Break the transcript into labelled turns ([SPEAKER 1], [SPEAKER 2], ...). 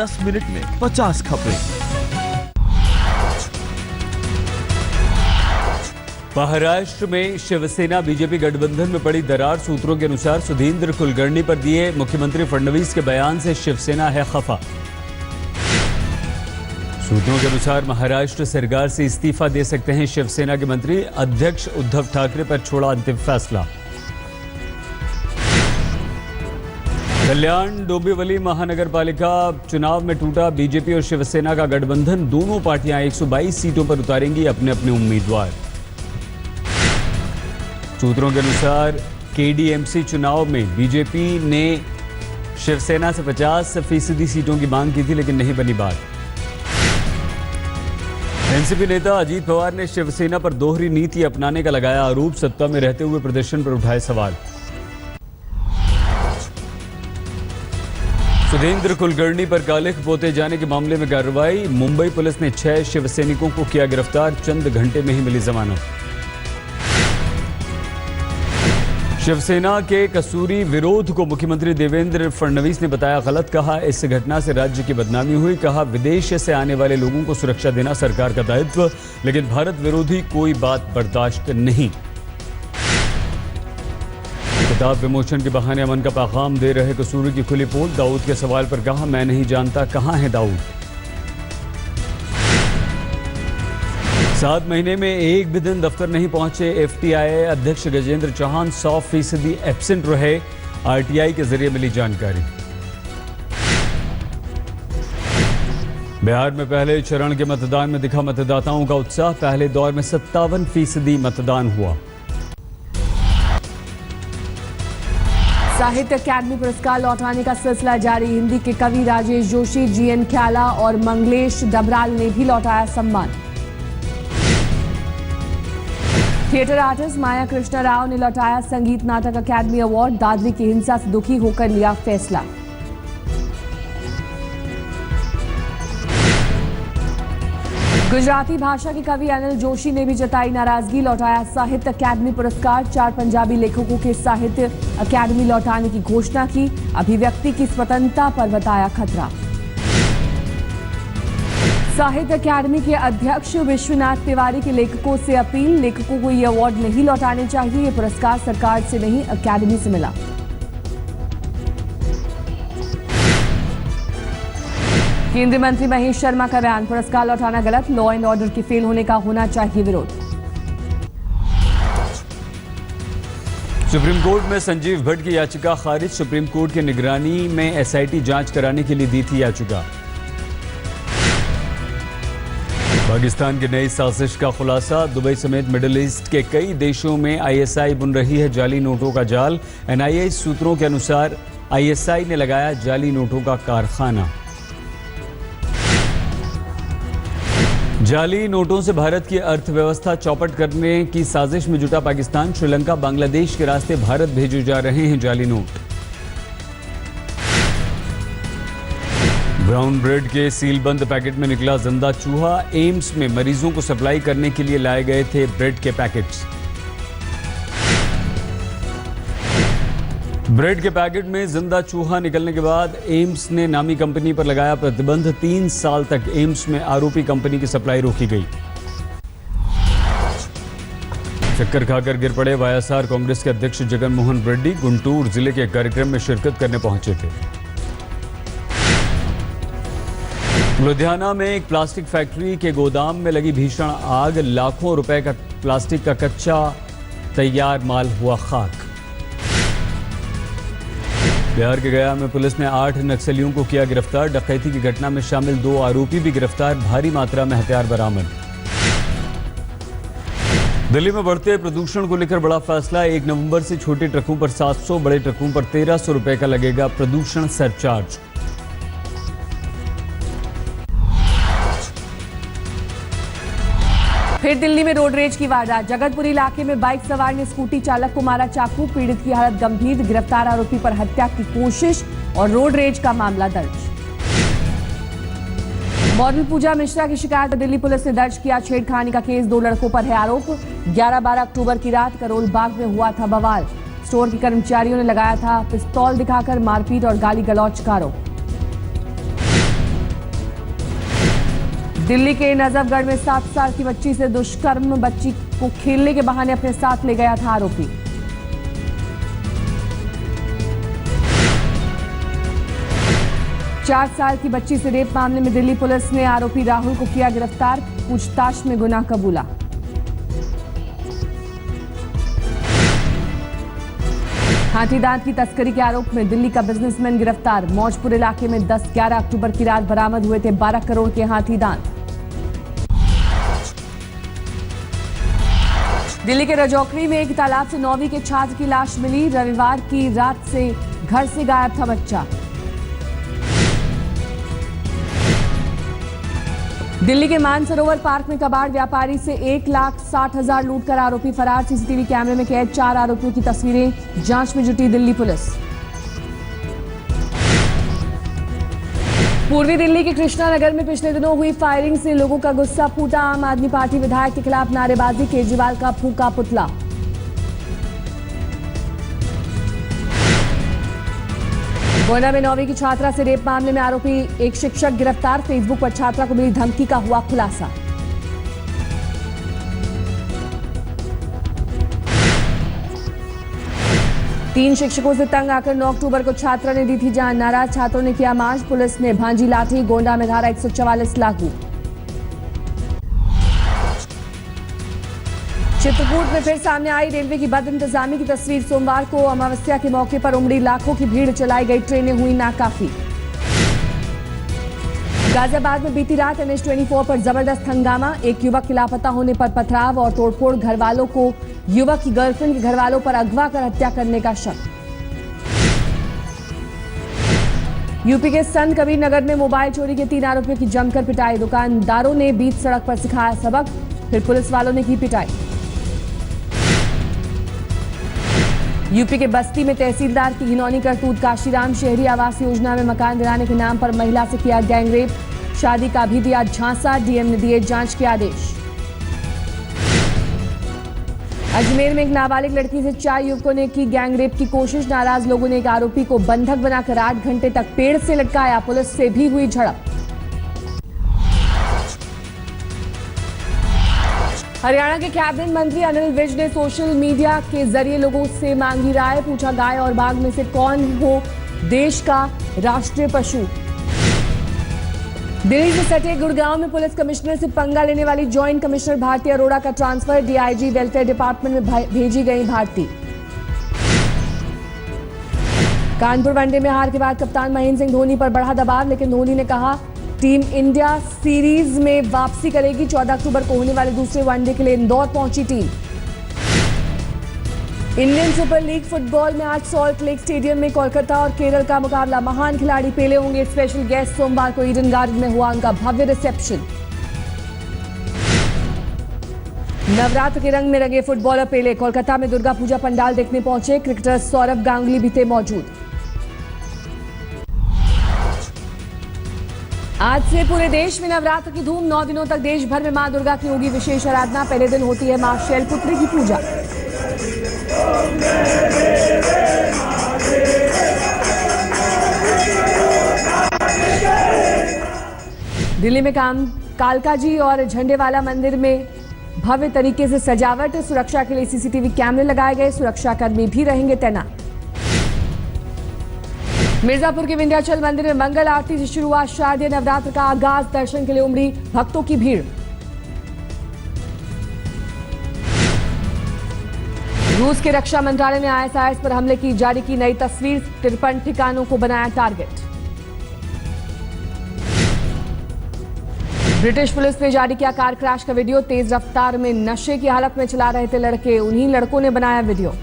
[SPEAKER 1] 10 minute में 50 खबरें।
[SPEAKER 2] महाराष्ट्र में शिवसेना बीजेपी गठबंधन में पड़ी दरार। सूत्रों के अनुसार सुधींद्र कुलकर्णी पर दिए मुख्यमंत्री फडणवीस के बयान से शिवसेना है खफा। सूत्रों के अनुसार महाराष्ट्र सरकार से इस्तीफा दे सकते हैं शिवसेना के मंत्री। अध्यक्ष उद्धव ठाकरे पर छोड़ा अंतिम फैसला। कल्याण डोंबिवली महानगर पालिका चुनाव में टूटा बीजेपी और शिवसेना का गठबंधन। दोनों पार्टियां 122 सीटों पर उतारेंगी अपने अपने उम्मीदवार। सूत्रों के अनुसार केडीएमसी चुनाव में बीजेपी ने शिवसेना से 50% सीटों की मांग की थी, लेकिन नहीं बनी बात। एनसीपी नेता अजीत पवार ने शिवसेना पर दोहरी नीति अपनाने का लगाया आरोप। सत्ता में रहते हुए प्रदर्शन पर उठाए सवाल। सुधींद्र कुलकर्णी पर कालिख पोते जाने के मामले में कार्रवाई। मुंबई पुलिस ने 6 शिवसैनिकों को किया गिरफ्तार। चंद घंटे में ही मिली जमानत। शिवसेना के कसूरी विरोध को मुख्यमंत्री देवेंद्र फडणवीस ने बताया गलत। कहा इस घटना से राज्य की बदनामी हुई। कहा विदेश से आने वाले लोगों को सुरक्षा देना सरकार का दायित्व, लेकिन भारत विरोधी कोई बात बर्दाश्त नहीं। किताब विमोचन के बहाने अमन का पैगाम दे रहे कसूरी की खुली पोल। दाऊद के सवाल पर कहा मैं नहीं जानता कहां है दाऊद। 7 महीने में एक भी दिन दफ्तर नहीं पहुंचे एफटीआई अध्यक्ष गजेंद्र चौहान। 100% एब्सेंट रहे। आरटीआई के जरिए मिली जानकारी। बिहार में पहले चरण के मतदान में दिखा मतदाताओं का उत्साह। पहले दौर में 57% मतदान हुआ।
[SPEAKER 3] साहित्य अकादमी पुरस्कार लौटाने का सिलसिला जारी। हिंदी के कवि राजेश जोशी, जीएन ख्याला और मंगलेश डबराल ने भी लौटाया सम्मान। थिएटर आर्टिस्ट माया कृष्णा राव ने लौटाया संगीत नाटक अकादमी अवार्ड। दादरी की हिंसा से दुखी होकर लिया फैसला। गुजराती भाषा के कवि अनिल जोशी ने भी जताई नाराजगी। लौटाया साहित्य अकादमी पुरस्कार। 4 पंजाबी लेखकों के साहित्य अकादमी लौटाने की घोषणा की। अभिव्यक्ति की स्वतंत्रता पर बताया खतरा। साहित्य अकादमी के अध्यक्ष विश्वनाथ तिवारी के लेखकों से अपील। लेखकों को ये अवार्ड नहीं लौटाने चाहिए। ये पुरस्कार सरकार से नहीं अकादमी से मिला। केंद्रीय मंत्री महेश शर्मा का बयान। पुरस्कार लौटाना गलत। लॉ एंड ऑर्डर के फेल होने का होना चाहिए विरोध।
[SPEAKER 2] सुप्रीम कोर्ट में संजीव भट्ट की याचिका खारिज। सुप्रीम कोर्ट की निगरानी में एसआईटी जांच कराने के लिए दी थी याचिका। पाकिस्तान की नई साजिश का खुलासा। दुबई समेत मिडिल ईस्ट के कई देशों में आईएसआई बुन रही है जाली नोटों का जाल। एनआईए सूत्रों के अनुसार आईएसआई ने लगाया जाली नोटों का कारखाना। जाली नोटों से भारत की अर्थव्यवस्था चौपट करने की साजिश में जुटा पाकिस्तान। श्रीलंका बांग्लादेश के रास्ते भारत भेजे जा रहे हैं जाली नोट। ब्राउन ब्रेड के सीलबंद पैकेट में निकला जिंदा चूहा। एम्स में मरीजों को सप्लाई करने के लिए लाए गए थे ब्रेड के पैकेट्स। ब्रेड के पैकेट में जिंदा चूहा निकलने के बाद एम्स ने नामी कंपनी पर लगाया प्रतिबंध। 3 साल तक एम्स में आरोपी कंपनी की सप्लाई रोकी गई। चक्कर खाकर गिर पड़े वाईएसआर कांग्रेस के अध्यक्ष जगन मोहन रेड्डी। गुंटूर जिले के कार्यक्रम में शिरकत करने पहुंचे थे। लुधियाना में एक प्लास्टिक फैक्ट्री के गोदाम में लगी भीषण आग। लाखों रुपए का प्लास्टिक का कच्चा तैयार माल हुआ खाक। बिहार के गया में पुलिस ने 8 नक्सलियों को किया गिरफ्तार। डकैती की घटना में शामिल 2 आरोपी भी गिरफ्तार। भारी मात्रा में हथियार बरामद। दिल्ली में बढ़ते प्रदूषण को लेकर बड़ा फैसला। 1 नवंबर से छोटे ट्रकों पर 700, बड़े ट्रकों पर 1300 रुपए का लगेगा प्रदूषण सरचार्ज।
[SPEAKER 3] फिर दिल्ली में रोड रेज की वारदात। जगतपुरी इलाके में बाइक सवार ने स्कूटी चालक को मारा चाकू। पीड़ित की हालत गंभीर। गिरफ्तार आरोपी पर हत्या की कोशिश और रोड रेज का मामला दर्ज। मॉडल पूजा मिश्रा की शिकायत दिल्ली पुलिस ने दर्ज किया। छेड़खानी का केस। 2 लड़कों पर है आरोप। 11-12 अक्टूबर की रात करोल बाग में हुआ था बवाल। स्टोर के कर्मचारियों ने लगाया था पिस्तौल दिखाकर मारपीट और गाली गलौज का आरोप। दिल्ली के नजफगढ़ में 7 साल की बच्ची से दुष्कर्म, बच्ची को खेलने के बहाने अपने साथ ले गया था आरोपी। चार साल की बच्ची से रेप मामले में दिल्ली पुलिस ने आरोपी राहुल को किया गिरफ्तार, पूछताछ में गुनाह कबूला। हाथी दांत की तस्करी के आरोप में दिल्ली का बिजनेसमैन गिरफ्तार, मौजपुर इलाके में 10-11 अक्टूबर की रात बरामद हुए थे 12 करोड़ के हाथी दांत। दिल्ली के रजौकड़ी में एक तालाब से 9वीं के छात्र की लाश मिली, रविवार की रात से घर से गायब था बच्चा। दिल्ली के मानसरोवर पार्क में कबाड़ व्यापारी से 1,60,000 लूटकर आरोपी फरार, सीसीटीवी कैमरे में कैद 4 आरोपियों की तस्वीरें, जांच में जुटी दिल्ली पुलिस। पूर्वी दिल्ली के कृष्णा नगर में पिछले दिनों हुई फायरिंग से लोगों का गुस्सा फूटा, आम आदमी पार्टी विधायक के खिलाफ नारेबाजी, केजरीवाल का फूका पुतला। गोंडा में 9वीं की छात्रा से रेप मामले में आरोपी एक शिक्षक गिरफ्तार, फेसबुक पर छात्रा को मिली धमकी का हुआ खुलासा। तीन शिक्षकों से तंग आकर 9 अक्टूबर को छात्रा ने दी थी जान, नाराज छात्रों ने किया मार्च, पुलिस ने भांजी लाठी, गोंडा में धारा 144 लागू। चित्रकूट में फिर सामने आई रेलवे की बद इंतजामी की तस्वीर, सोमवार को अमावस्या के मौके पर उमड़ी लाखों की भीड़, चलाई गई ट्रेनें हुई नाकाफी। गाजियाबाद में बीती रात NH24 पर जबरदस्त हंगामा, एक युवक के लापता होने पर पथराव और तोड़फोड़, घर वालों को युवक की गर्लफ्रेंड के घर वालों पर अगवा कर हत्या करने का शक। यूपी के संत कबीर नगर में मोबाइल चोरी के 3 आरोपियों की जमकर पिटाई, दुकानदारों ने बीच सड़क पर सिखाया सबक, फिर पुलिस वालों ने की पिटाई। यूपी के बस्ती में तहसीलदार की घिनौनी करतूत, काशीराम शहरी आवास योजना में मकान दिलाने के नाम पर महिला से किया गैंगरेप, शादी का भी दिया झांसा, डीएम ने दिए जांच के आदेश। अजमेर में एक नाबालिग लड़की से 4 युवकों ने की गैंगरेप की कोशिश, नाराज लोगों ने एक आरोपी को बंधक बनाकर 8 घंटे तक पेड़ से लटकाया, पुलिस से भी हुई झड़प। हरियाणा के कैबिनेट मंत्री अनिल विज ने सोशल मीडिया के जरिए लोगों से मांगी राय, पूछा गाय और बाघ में से कौन हो देश का राष्ट्रीय पशु। दिल्ली से सटे गुड़गांव में पुलिस कमिश्नर से पंगा लेने वाली ज्वाइंट कमिश्नर भारती अरोड़ा का ट्रांसफर, डीआईजी वेलफेयर डिपार्टमेंट में भेजी गई भारती। कानपुर वनडे में हार के बाद कप्तान महेंद्र सिंह धोनी पर बढ़ा दबाव, लेकिन धोनी ने कहा टीम इंडिया सीरीज में वापसी करेगी, 14 अक्टूबर को होने वाले दूसरे वनडे के लिए इंदौर पहुंची team. Indian super league football में आज सॉल्ट लेक स्टेडियम में कोलकाता और केरल का मुकाबला, महान खिलाड़ी पेले होंगे स्पेशल गेस्ट, सोमवार को ईडन गार्डन में हुआ उनका भव्य रिसेप्शन। नवरात्र के रंग में रंगे फुटबॉलर पेले, कोलकाता में दुर्गा पूजा पंडाल देखने पहुंचे, क्रिकेटर सौरभ गांगुली भी थे मौजूद। आज से पूरे देश में नवरात्र की धूम, 9 दिनों तक देश भर में मां दुर्गा की होगी विशेष आराधना, पहले दिन होती है मां शैलपुत्री की पूजा। दिल्ली में कालका जी और झंडेवाला मंदिर में भव्य तरीके से सजावट, सुरक्षा के लिए सीसीटीवी कैमरे लगाए गए, सुरक्षाकर्मी भी रहेंगे तैनात। मिर्जापुर के विंध्याचल मंदिर में मंगल आरती से शुरू हुआ शारदीय नवरात्र का आगाज, दर्शन के लिए उमड़ी भक्तों की भीड़। रूस के रक्षा मंत्रालय ने ISIS पर हमले की जारी की नई तस्वीर, 53 ठिकानों को बनाया टारगेट। ब्रिटिश पुलिस ने जारी किया कार क्रैश का वीडियो, तेज रफ्तार में नशे की हालत में चला रहे थे लड़के, उन्हीं लड़कों ने बनाया वीडियो।